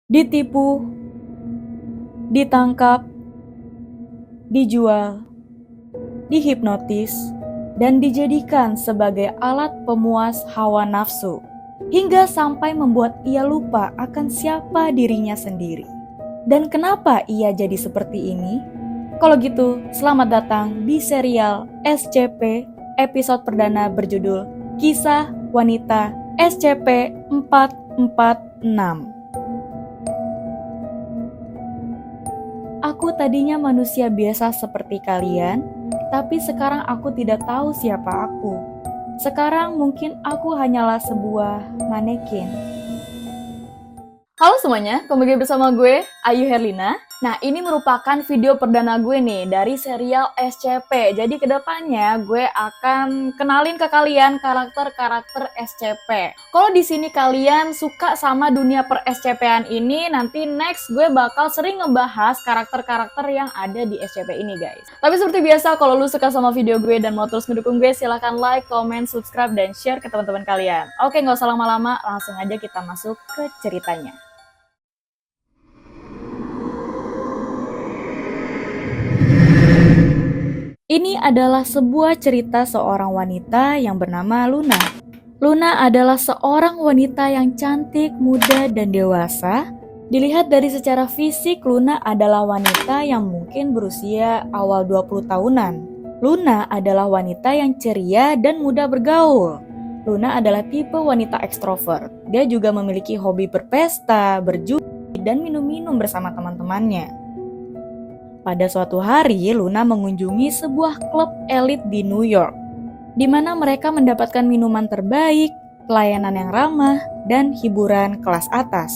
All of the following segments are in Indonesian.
ditipu, ditangkap, dijual, dihipnotis, dan dijadikan sebagai alat pemuas hawa nafsu, hingga sampai membuat ia lupa akan siapa dirinya sendiri. Dan kenapa ia jadi seperti ini? Kalau gitu, selamat datang di serial SCP episode perdana berjudul Kisah Wanita SCP-446. Aku tadinya manusia biasa seperti kalian, tapi sekarang aku tidak tahu siapa aku. Sekarang mungkin aku hanyalah sebuah manekin. Halo semuanya, kembali bersama gue, Ayu Herlina. Nah, ini merupakan video perdana gue nih dari serial SCP. Jadi kedepannya gue akan kenalin ke kalian karakter-karakter SCP. Kalau di sini kalian suka sama dunia per SCP-an ini, nanti next gue bakal sering ngebahas karakter-karakter yang ada di SCP ini, guys. Tapi seperti biasa, kalau lu suka sama video gue dan mau terus mendukung gue, silahkan like, comment, subscribe, dan share ke teman-teman kalian. Oke, nggak usah lama-lama, langsung aja kita masuk ke ceritanya. Ini adalah sebuah cerita seorang wanita yang bernama Luna. Luna adalah seorang wanita yang cantik, muda, dan dewasa. Dilihat dari secara fisik, Luna adalah wanita yang mungkin berusia awal 20 tahunan. Luna adalah wanita yang ceria dan mudah bergaul. Luna adalah tipe wanita ekstrovert. Dia juga memiliki hobi berpesta, berjudi, dan minum-minum bersama teman-temannya. Pada suatu hari, Luna mengunjungi sebuah klub elit di New York, di mana mereka mendapatkan minuman terbaik, pelayanan yang ramah, dan hiburan kelas atas.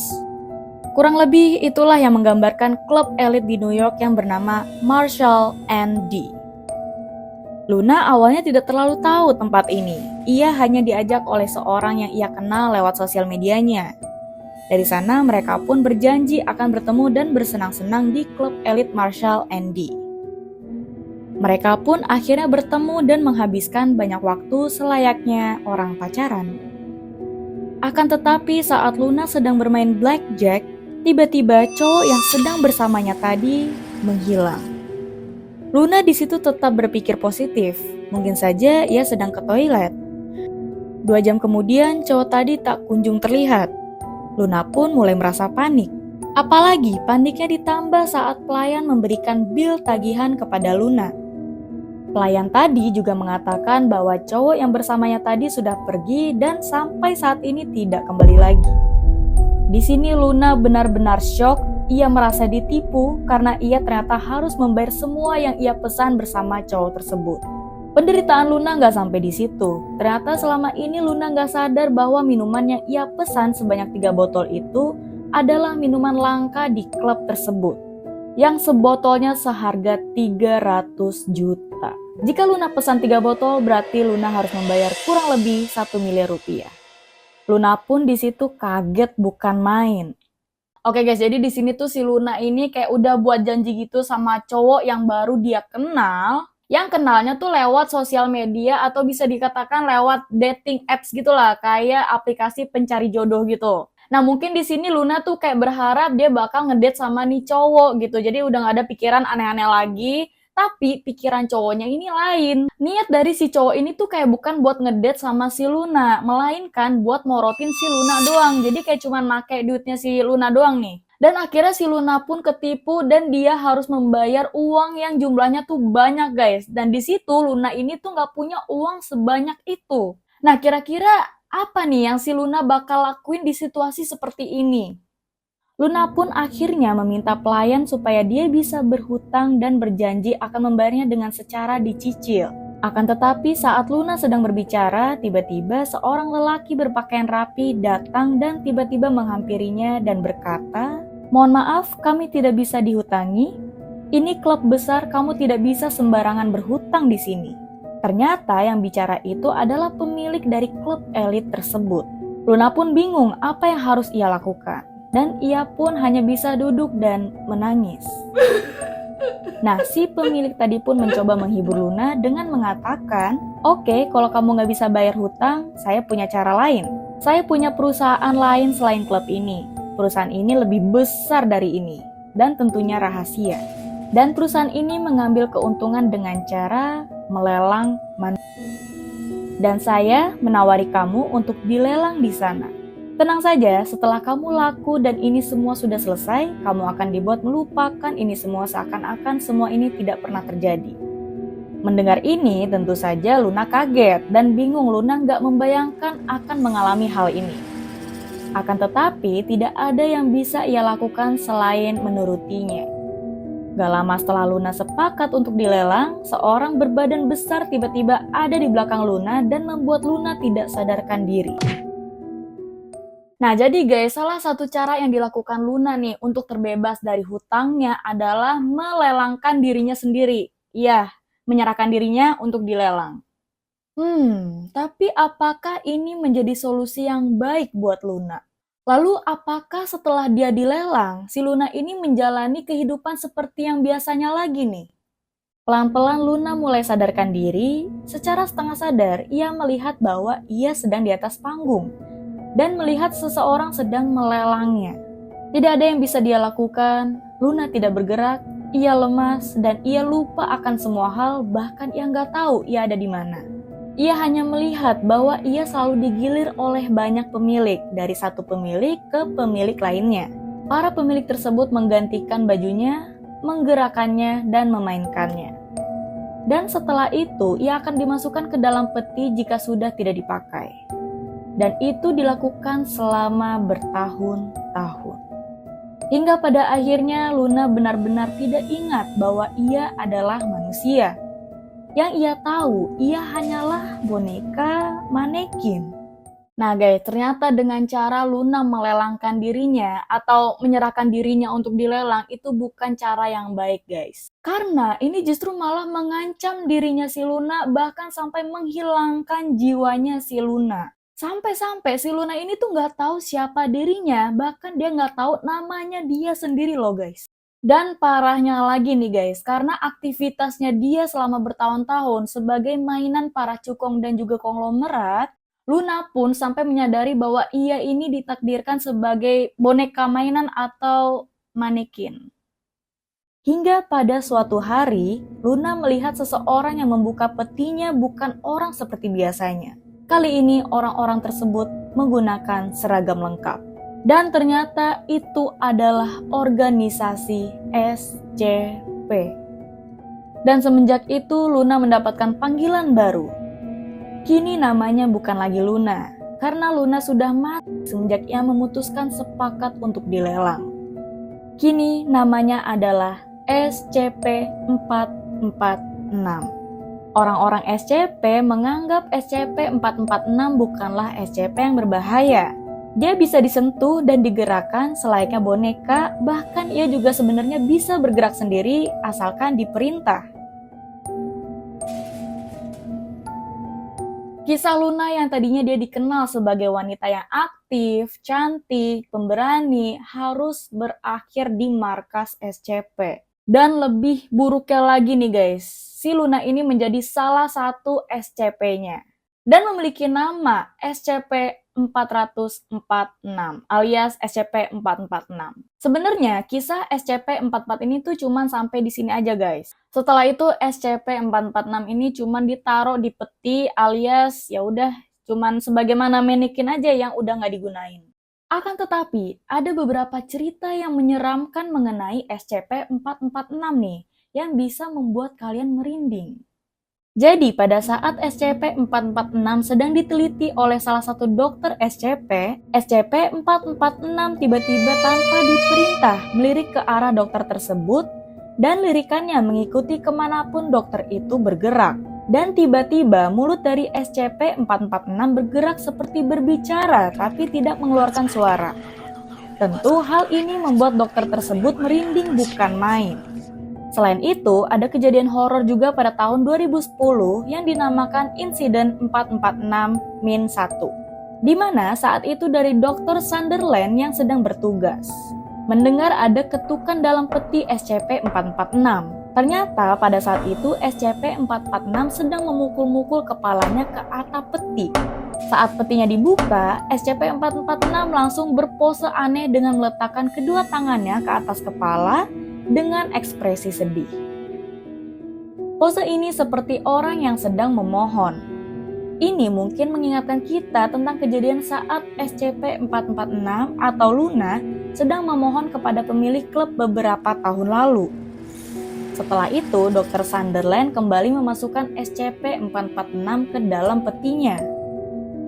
Kurang lebih itulah yang menggambarkan klub elit di New York yang bernama Marshall and D. Luna awalnya tidak terlalu tahu tempat ini. Ia hanya diajak oleh seorang yang ia kenal lewat sosial medianya. Dari sana mereka pun berjanji akan bertemu dan bersenang-senang di klub elit Marshall and D. Mereka pun akhirnya bertemu dan menghabiskan banyak waktu selayaknya orang pacaran. Akan tetapi saat Luna sedang bermain blackjack, tiba-tiba cowok yang sedang bersamanya tadi menghilang. Luna di situ tetap berpikir positif, mungkin saja ia sedang ke toilet. 2 jam kemudian cowok tadi tak kunjung terlihat. Luna pun mulai merasa panik. Apalagi paniknya ditambah saat pelayan memberikan bil tagihan kepada Luna. Pelayan tadi juga mengatakan bahwa cowok yang bersamanya tadi sudah pergi dan sampai saat ini tidak kembali lagi. Di sini Luna benar-benar shock. Ia merasa ditipu karena ia ternyata harus membayar semua yang ia pesan bersama cowok tersebut. Penderitaan Luna nggak sampai di situ. Ternyata selama ini Luna nggak sadar bahwa minuman yang ia pesan sebanyak 3 botol itu adalah minuman langka di klub tersebut, yang sebotolnya seharga 300 juta. Jika Luna pesan 3 botol, berarti Luna harus membayar kurang lebih 1 miliar rupiah. Luna pun di situ kaget bukan main. Oke guys, jadi di sini tuh si Luna ini kayak udah buat janji gitu sama cowok yang baru dia kenal. Yang kenalnya tuh lewat sosial media atau bisa dikatakan lewat dating apps gitulah, kayak aplikasi pencari jodoh gitu. Nah mungkin di sini Luna tuh kayak berharap dia bakal ngedate sama nih cowok gitu, jadi udah gak ada pikiran aneh-aneh lagi. Tapi pikiran cowoknya ini lain. Niat dari si cowok ini tuh kayak bukan buat ngedate sama si Luna, melainkan buat morotin si Luna doang. Jadi kayak cuman make duitnya si Luna doang nih. Dan akhirnya si Luna pun ketipu dan dia harus membayar uang yang jumlahnya tuh banyak guys. Dan di situ Luna ini tuh nggak punya uang sebanyak itu. Nah kira-kira apa nih yang si Luna bakal lakuin di situasi seperti ini? Luna pun akhirnya meminta pelayan supaya dia bisa berhutang dan berjanji akan membayarnya dengan secara dicicil. Akan tetapi saat Luna sedang berbicara, tiba-tiba seorang lelaki berpakaian rapi datang dan tiba-tiba menghampirinya dan berkata, "Mohon maaf, kami tidak bisa dihutangi. Ini klub besar, kamu tidak bisa sembarangan berhutang di sini." Ternyata yang bicara itu adalah pemilik dari klub elit tersebut. Luna pun bingung apa yang harus ia lakukan. Dan ia pun hanya bisa duduk dan menangis. Nah, si pemilik tadi pun mencoba menghibur Luna dengan mengatakan, "Oke, kalau kamu nggak bisa bayar hutang, saya punya cara lain. Saya punya perusahaan lain selain klub ini. perusahaan ini lebih besar dari ini dan tentunya rahasia. Dan perusahaan ini mengambil keuntungan dengan cara melelang dan saya menawari kamu untuk dilelang di sana. Tenang saja, setelah kamu laku dan ini semua sudah selesai, kamu akan dibuat melupakan ini semua seakan-akan semua ini tidak pernah terjadi. Mendengar ini, tentu saja Luna kaget dan bingung. Luna nggak membayangkan akan mengalami hal ini. Akan tetapi, tidak ada yang bisa ia lakukan selain menurutinya. Gak lama setelah Luna sepakat untuk dilelang, seorang berbadan besar tiba-tiba ada di belakang Luna dan membuat Luna tidak sadarkan diri. Nah jadi guys, salah satu cara yang dilakukan Luna nih untuk terbebas dari hutangnya adalah melelangkan dirinya sendiri. Iya, menyerahkan dirinya untuk dilelang. Tapi apakah ini menjadi solusi yang baik buat Luna? Lalu apakah setelah dia dilelang, si Luna ini menjalani kehidupan seperti yang biasanya lagi nih? Pelan-pelan Luna mulai sadarkan diri. Secara setengah sadar, ia melihat bahwa ia sedang di atas panggung dan melihat seseorang sedang melelangnya. Tidak ada yang bisa dia lakukan. Luna tidak bergerak, ia lemas dan ia lupa akan semua hal, bahkan ia nggak tahu ia ada di mana. Ia hanya melihat bahwa ia selalu digilir oleh banyak pemilik, dari satu pemilik ke pemilik lainnya. Para pemilik tersebut menggantikan bajunya, menggerakkannya, dan memainkannya. Dan setelah itu, ia akan dimasukkan ke dalam peti jika sudah tidak dipakai. Dan itu dilakukan selama bertahun-tahun. Hingga pada akhirnya Luna benar-benar tidak ingat bahwa ia adalah manusia. Yang ia tahu, ia hanyalah boneka manekin. Nah guys, ternyata dengan cara Luna melelangkan dirinya atau menyerahkan dirinya untuk dilelang itu bukan cara yang baik guys. Karena ini justru malah mengancam dirinya si Luna, bahkan sampai menghilangkan jiwanya si Luna. Sampai-sampai si Luna ini tuh nggak tahu siapa dirinya, bahkan dia nggak tahu namanya dia sendiri loh guys. Dan parahnya lagi nih guys, karena aktivitasnya dia selama bertahun-tahun sebagai mainan para cukong dan juga konglomerat, Luna pun sampai menyadari bahwa ia ini ditakdirkan sebagai boneka mainan atau manekin. Hingga pada suatu hari, Luna melihat seseorang yang membuka petinya bukan orang seperti biasanya. Kali ini orang-orang tersebut menggunakan seragam lengkap. Dan ternyata itu adalah organisasi SCP. Dan semenjak itu Luna mendapatkan panggilan baru. Kini namanya bukan lagi Luna, karena Luna sudah mati semenjak ia memutuskan sepakat untuk dilelang. Kini namanya adalah SCP-446. Orang-orang SCP menganggap SCP-446 bukanlah SCP yang berbahaya. Dia bisa disentuh dan digerakkan selayaknya boneka, bahkan ia juga sebenarnya bisa bergerak sendiri asalkan diperintah. Kisah Luna yang tadinya dia dikenal sebagai wanita yang aktif, cantik, pemberani, harus berakhir di markas SCP. Dan lebih buruknya lagi nih guys, si Luna ini menjadi salah satu SCP-nya. Dan memiliki nama SCP-446 alias SCP-446. Sebenarnya kisah SCP-44 ini tuh cuman sampai di sini aja guys. Setelah itu SCP-446 ini cuman ditaruh di peti alias ya udah cuman sebagaimana manekin aja yang udah nggak digunain. Akan tetapi ada beberapa cerita yang menyeramkan mengenai SCP-446 nih yang bisa membuat kalian merinding. Jadi pada saat SCP-446 sedang diteliti oleh salah satu dokter SCP, SCP-446 tiba-tiba tanpa diperintah melirik ke arah dokter tersebut dan lirikannya mengikuti kemanapun dokter itu bergerak. Dan tiba-tiba mulut dari SCP-446 bergerak seperti berbicara tapi tidak mengeluarkan suara. Tentu hal ini membuat dokter tersebut merinding bukan main. Selain itu, ada kejadian horor juga pada tahun 2010 yang dinamakan Insiden 446-1, di mana saat itu dari Dr. Sunderland yang sedang bertugas mendengar ada ketukan dalam peti SCP-446. Ternyata pada saat itu SCP-446 sedang memukul-mukul kepalanya ke atap peti Saat petinya dibuka, SCP-446 langsung berpose aneh dengan meletakkan kedua tangannya ke atas kepala dengan ekspresi sedih. Pose ini seperti orang yang sedang memohon. Ini mungkin mengingatkan kita tentang kejadian saat SCP-446 atau Luna sedang memohon kepada pemilik klub beberapa tahun lalu. Setelah itu, Dr. Sunderland kembali memasukkan SCP-446 ke dalam petinya.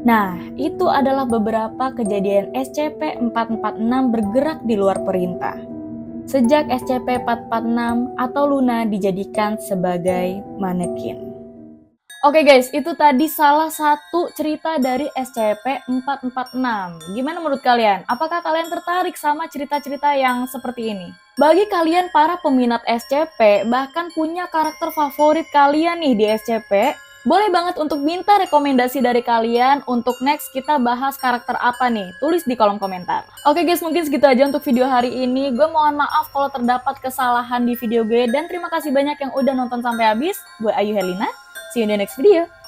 Nah, itu adalah beberapa kejadian SCP-446 bergerak di luar perintah. Sejak SCP-446 atau Luna dijadikan sebagai manekin. Oke guys, itu tadi salah satu cerita dari SCP-446. Gimana menurut kalian? Apakah kalian tertarik sama cerita-cerita yang seperti ini? Bagi kalian para peminat SCP, bahkan punya karakter favorit kalian nih di SCP, boleh banget untuk minta rekomendasi dari kalian untuk next kita bahas karakter apa nih. Tulis di kolom komentar. Oke guys, mungkin segitu aja untuk video hari ini. Gue mohon maaf kalau terdapat kesalahan di video gue. Dan terima kasih banyak yang udah nonton sampai habis. Gue Ayu Helina. See you in the next video.